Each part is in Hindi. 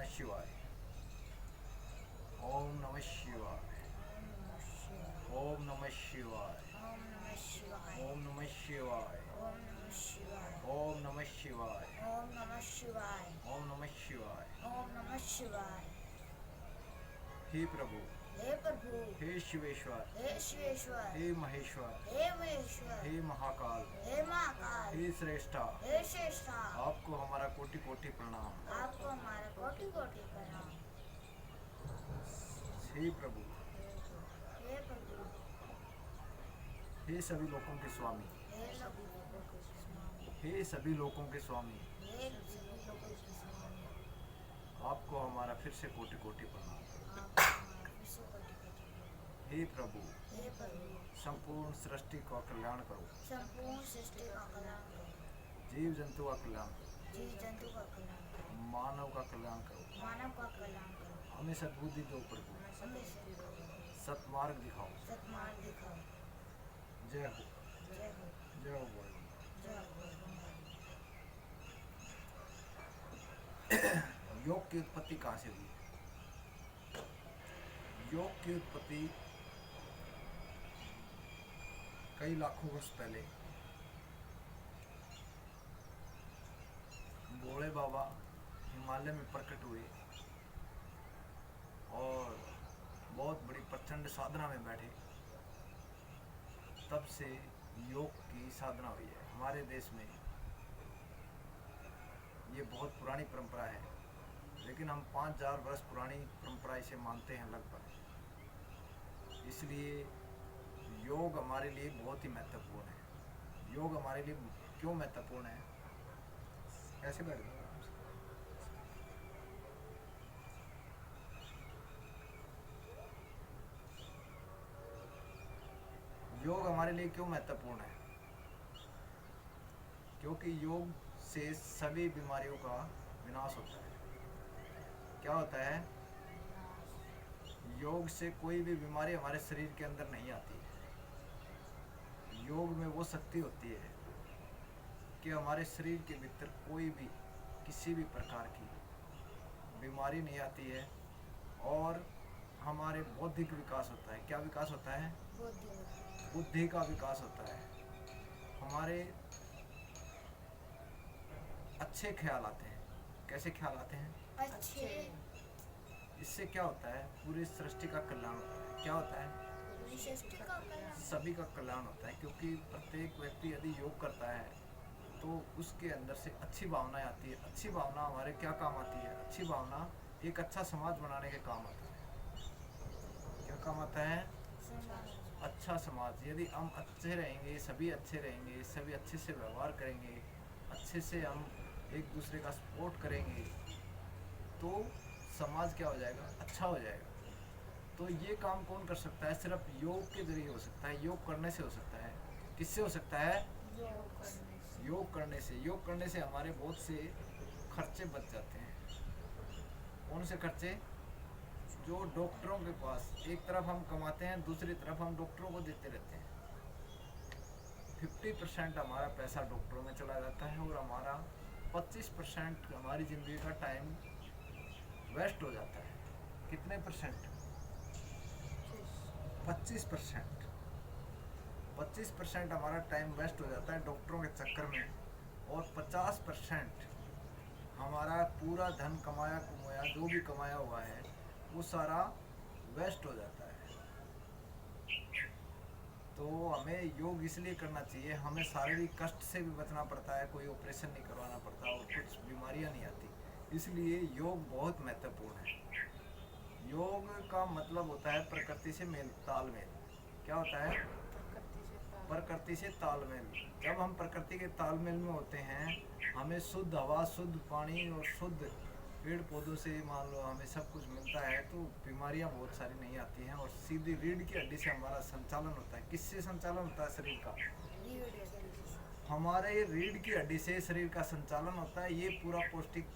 शिवाय। ओम नमः शिवाय। ओम नमः शिवाय। ओम नमः शिवाय। ओम नमः शिवाय। ओम नमः शिवाय। ओम नमः शिवाय। ओम नमः शिवाय। हे प्रभु, हे प्रभु, हे शिवेश्वर, हे शिवेश्वर, हे महेश्वर, हे महेश्वर, हे महाकाल, हे महाकाल, हे श्रेष्ठा, हे श्रेष्ठा, आपको हमारा कोटि कोटि प्रणाम। आपको हमारा कोटि कोटि प्रणाम। हे प्रभु, हे प्रभु, हे सभी लोगों के स्वामी, हे सभी लोगों के स्वामी, हे सभी लोगों के स्वामी, हे सभी लोगों के स्वामी, आपको हमारा फिर से कोटि कोटि प्रणाम। आपको हमारा फिर से कोटि कोटि प्रणाम। हे प्रभु, हे प्रभु, संपूर्ण सृष्टि का कल्याण करो, संपूर्ण सृष्टि का कल्याण करो, जीव जंतु का कल्याण करो, जीव जंतु का कल्याण करो, मानव का कल्याण करो, मानव का कल्याण करो, हमें सद्बुद्धि दो प्रभु, हमें सतमार्ग दिखाओ। सत्मार्ग दिखाओ। जय हो, जय हो, जय हो बोल। जय हो। योग की उत्पत्ति कहाँ से हुई? योग की उत्पत्ति कई लाखों वर्ष पहले भोले बाबा हिमालय में प्रकट हुए और बहुत बड़ी प्रचंड साधना में बैठे, तब से योग की साधना हुई है। हमारे देश में ये बहुत पुरानी परंपरा है, लेकिन हम 5000 वर्ष पुरानी परंपरा इसे मानते हैं लगभग। इसलिए योग हमारे लिए बहुत ही महत्वपूर्ण है। योग हमारे लिए क्यों महत्वपूर्ण है? कैसे बैठ गए? योग हमारे लिए क्यों महत्वपूर्ण है? क्योंकि योग से सभी बीमारियों का विनाश होता है। क्या होता है? योग से कोई भी बीमारी हमारे शरीर के अंदर नहीं आती है। योग में वो शक्ति होती है कि हमारे शरीर के भीतर कोई भी किसी भी प्रकार की बीमारी नहीं आती है और हमारे बौद्धिक विकास होता है। क्या विकास होता है? बुद्धि का विकास होता है। हमारे अच्छे ख्याल आते हैं। कैसे ख्याल आते हैं? अच्छे। इससे क्या होता है? पूरी सृष्टि का कल्याण होता है। क्या होता है? सृष्टि का कल्याण। सभी का कल्याण होता है, क्योंकि प्रत्येक व्यक्ति यदि योग करता है तो उसके अंदर से अच्छी भावनाएं आती है। अच्छी भावना हमारे क्या काम आती है? अच्छी भावना एक अच्छा समाज बनाने के काम आता है। क्या काम आता है? अच्छा समाज। यदि हम अच्छे रहेंगे, सभी अच्छे रहेंगे, सभी अच्छे से व्यवहार करेंगे, अच्छे से हम एक दूसरे का सपोर्ट करेंगे, तो समाज क्या हो जाएगा? अच्छा हो जाएगा। तो ये काम कौन कर सकता है? सिर्फ योग के जरिए हो सकता है। योग करने से हो सकता है। किससे हो सकता है? योग करने से। योग करने से हमारे बहुत से खर्चे बच जाते हैं। कौन से खर्चे? जो डॉक्टरों के पास एक तरफ हम कमाते हैं, दूसरी तरफ हम डॉक्टरों को देते रहते हैं। 50% हमारा पैसा डॉक्टरों में चला जाता है और हमारा 25% हमारी ज़िंदगी का टाइम वेस्ट हो जाता है। कितने परसेंट? 25%। 25% हमारा टाइम वेस्ट हो जाता है डॉक्टरों के चक्कर में, और 50% हमारा पूरा धन कमाया कमाया जो भी कमाया हुआ है वो सारा वेस्ट हो जाता है। तो हमें योग इसलिए करना चाहिए, हमें शारीरिक कष्ट से भी बचना पड़ता है, कोई ऑपरेशन नहीं करवाना पड़ता और कुछ बीमारियां नहीं आती। इसलिए योग बहुत महत्वपूर्ण है। योग का मतलब होता है प्रकृति से मेल तालमेल। क्या होता है? प्रकृति से तालमेल। जब हम प्रकृति के तालमेल में होते हैं, हमें शुद्ध हवा, शुद्ध पानी और शुद्ध पेड़ पौधों से मान लो हमें सब कुछ मिलता है, तो बीमारियां बहुत सारी नहीं आती हैं और सीधी रीढ़ की हड्डी से हमारा संचालन होता है। किससे संचालन होता है शरीर का? हमारे रीढ़ की हड्डी से शरीर का संचालन होता है। ये पूरा पौष्टिक,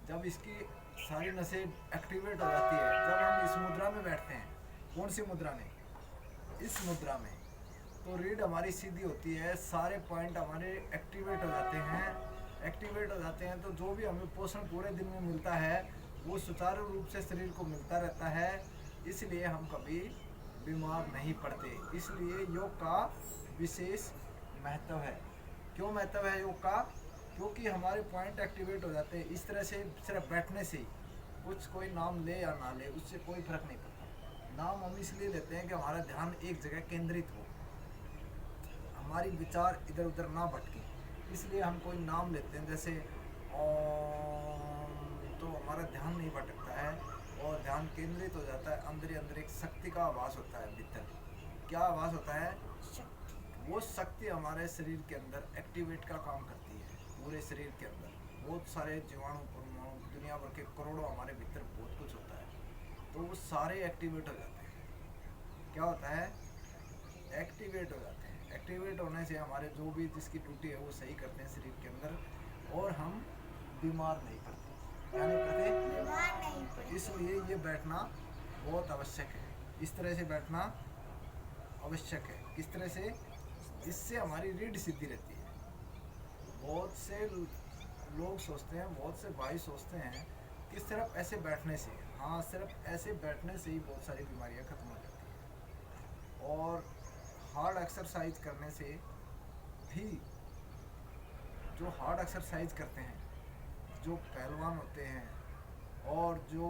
जब इसकी सारी नसें एक्टिवेट हो जाती है, जब हम इस मुद्रा में बैठते हैं, कौन सी मुद्रा में? इस मुद्रा में, तो रीढ़ हमारी सीधी होती है, सारे पॉइंट हमारे एक्टिवेट हो जाते हैं। एक्टिवेट हो जाते हैं तो जो भी हमें पोषण पूरे दिन में मिलता है वो सुचारू रूप से शरीर को मिलता रहता है, इसलिए हम कभी बीमार नहीं पड़ते। इसलिए योग का विशेष महत्व है। क्यों महत्व है योग का? क्योंकि हमारे पॉइंट एक्टिवेट हो जाते हैं। इस तरह से सिर्फ बैठने से ही, कुछ कोई नाम ले या ना ले उससे कोई फर्क नहीं पड़ता। नाम हम इसलिए लेते हैं कि हमारा ध्यान एक जगह केंद्रित हो, हमारी विचार इधर उधर ना भटके, इसलिए हम कोई नाम लेते हैं। जैसे ओम, तो हमारा ध्यान नहीं भटकता है और ध्यान केंद्रित हो जाता है। अंदर ही अंदर एक शक्ति का आभास होता है भीतर। क्या आभास होता है? शक्ति। वो शक्ति हमारे शरीर के अंदर एक्टिवेट का काम करती है। पूरे शरीर के अंदर बहुत सारे जीवाणु, परमाणु, दुनिया भर के करोड़ों हमारे भीतर बहुत कुछ होता है, तो वो सारे एक्टिवेट हो जाते हैं। क्या होता है? एक्टिवेट हो जाते हैं। एक्टिवेट होने से हमारे जो भी जिसकी ड्यूटी है वो सही करते हैं शरीर के अंदर, और हम बीमार नहीं पड़ते। क्या नहीं पड़ते? बीमार नहीं पड़ते। इसलिए ये बैठना बहुत आवश्यक है। इस तरह से बैठना आवश्यक है। किस तरह से? इससे हमारी रीढ़ सीधी रहती है। बहुत से लोग सोचते हैं, बहुत से भाई सोचते हैं कि सिर्फ ऐसे बैठने से, हाँ सिर्फ ऐसे बैठने से ही बहुत सारी बीमारियां खत्म हो जाती हैं। और हार्ड एक्सरसाइज करने से भी, जो हार्ड एक्सरसाइज करते हैं, जो पहलवान होते हैं और जो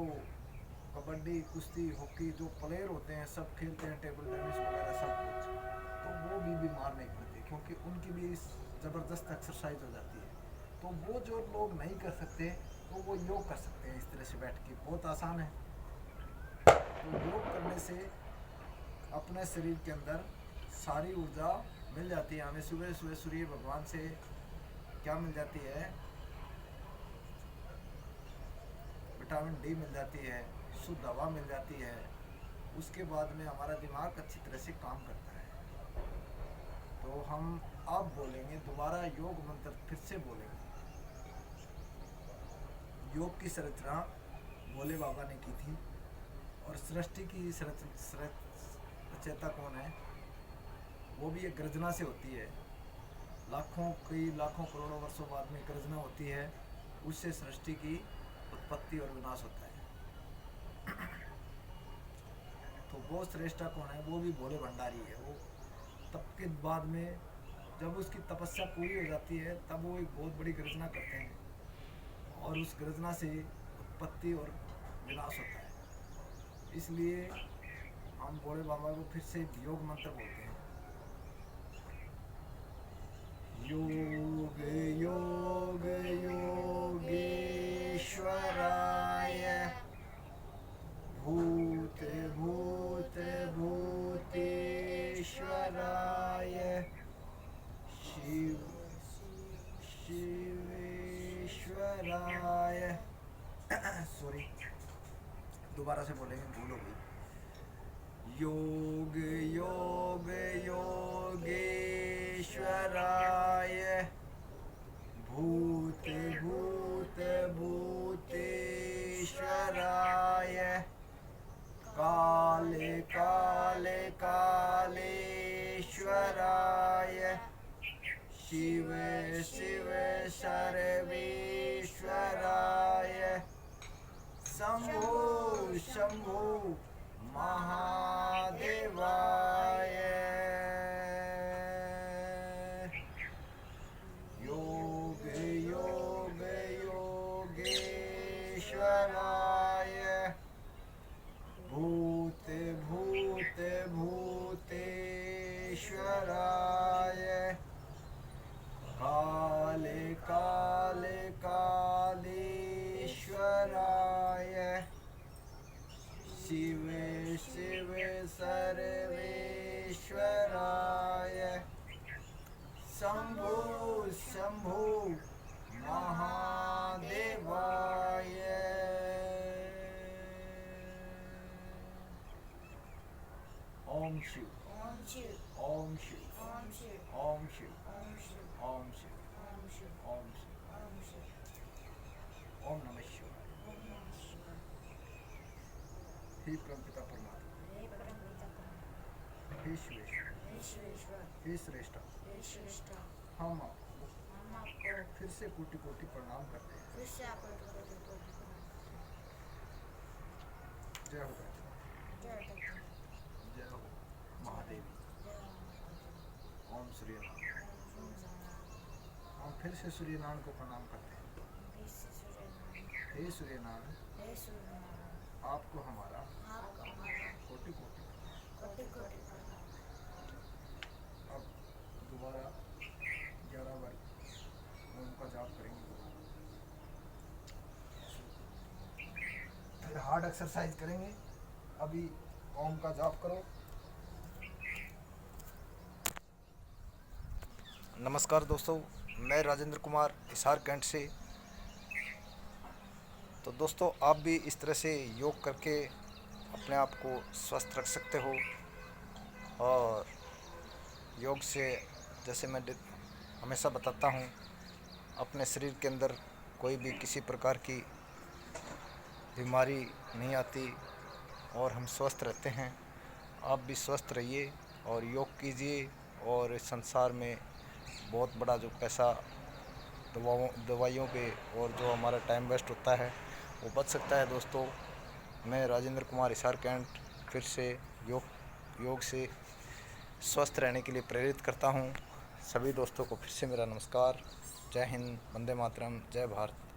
कबड्डी, कुश्ती, हॉकी जो प्लेयर होते हैं, सब खेलते हैं, टेबल टेनिस वगैरह सब कुछ, तो वो भी बीमार नहीं पड़ते क्योंकि उनकी भी ज़बरदस्त एक्सरसाइज हो जाती है। तो वो जो लोग नहीं कर सकते तो वो योग कर सकते हैं इस तरह से बैठ के। बहुत आसान है। तो योग करने से अपने शरीर के अंदर सारी ऊर्जा मिल जाती है। हमें सुबह सुबह सूर्य भगवान से क्या मिल जाती है? विटामिन डी मिल जाती है, शुद्ध हवा मिल जाती है। उसके बाद में हमारा दिमाग अच्छी तरह से काम करता है। तो हम अब बोलेंगे दोबारा योग मंत्र, फिर से बोलेंगे। योग की संरचना भोले बाबा ने की थी, और सृष्टि की रचयिता कौन है? वो भी एक गर्जना से होती है। लाखों करोड़ों वर्षों बाद में गर्जना होती है, उससे सृष्टि की उत्पत्ति और विनाश होता है। तो वो श्रेष्ठा कौन है? वो भी भोले भंडारी है। वो तब के बाद में जब उसकी तपस्या पूरी हो जाती है, तब वो एक बहुत बड़ी गर्जना करते हैं, और उस गर्जना से उत्पत्ति और विनाश होता है। इसलिए हम भोले बाबा को फिर से योग मंत्र बोलते हैं। योग योग योगेश्वराय, भूत भूत भूतेश्वराय, शिव शिवेश्वराय। सॉरी, दोबारा से बोलेंगे, भूल हो गई। योग योग योगेश्वराय, भूत भूत भूतेश्वराय, काले काले कालेश्वराय, शिव शिव सर्वेश्वराय, शंभु शंभु महादेवाय। योग योग योगेश्वराय, भूत भूत भूतेश्वराय, काले काले कालेश्वराय, शिव शिव सर्वेश्वराय, शंभु शंभु महादेवाय। ओम शिव ओम शिव। ओम शिव ओम शिव। ओम शिव ओम शिव। ओम शिव ओम शिव। ओम शिव। ओम शिव। ओम नमः शिवाय। ओम नमः शिवाय। हे परमपिता परमात्मा, हे परमपिता परमात्मा, हे शिवेश्वर, हे शिवेश्वर, हे श्रेष्ठा, हे श्रेष्ठा, हम आपको हम आपको फिर से कोटि कोटि प्रणाम करते हैं। फिर से आपको जय हो गायत्री जय दत्त जय हो महादेवी जय महादेव ओम सूर्य नारायण। ओम सूर्यनारायण हम फिर से सूर्य नारायण को प्रणाम करते हैं। विश्व सूर्यनारायण हे सूर्य नारायण, हे सूर्यनारायण आपको हमारा आपका हमारा कोटि कोटि प्रणाम। कोटि कोटि प्रणाम। अब दोबारा 11 बार ओम का जाप करेंगे। फिर हार्ड एक्सरसाइज करेंगे। अभी ओम का जाप करो। नमस्कार दोस्तों, मैं राजेंद्र कुमार हिसार कैंट से। तो दोस्तों, आप भी इस तरह से योग करके अपने आप को स्वस्थ रख सकते हो। और योग से, जैसे मैं हमेशा बताता हूँ, अपने शरीर के अंदर कोई भी किसी प्रकार की बीमारी नहीं आती और हम स्वस्थ रहते हैं। आप भी स्वस्थ रहिए और योग कीजिए। और इस संसार में बहुत बड़ा जो पैसा दवाइयों पे और जो हमारा टाइम वेस्ट होता है वो बच सकता है। दोस्तों, मैं राजेंद्र कुमार हिसार कैंट फिर से योग से स्वस्थ रहने के लिए प्रेरित करता हूँ। सभी दोस्तों को फिर से मेरा नमस्कार। जय हिंद, वंदे मातरम, जय भारत।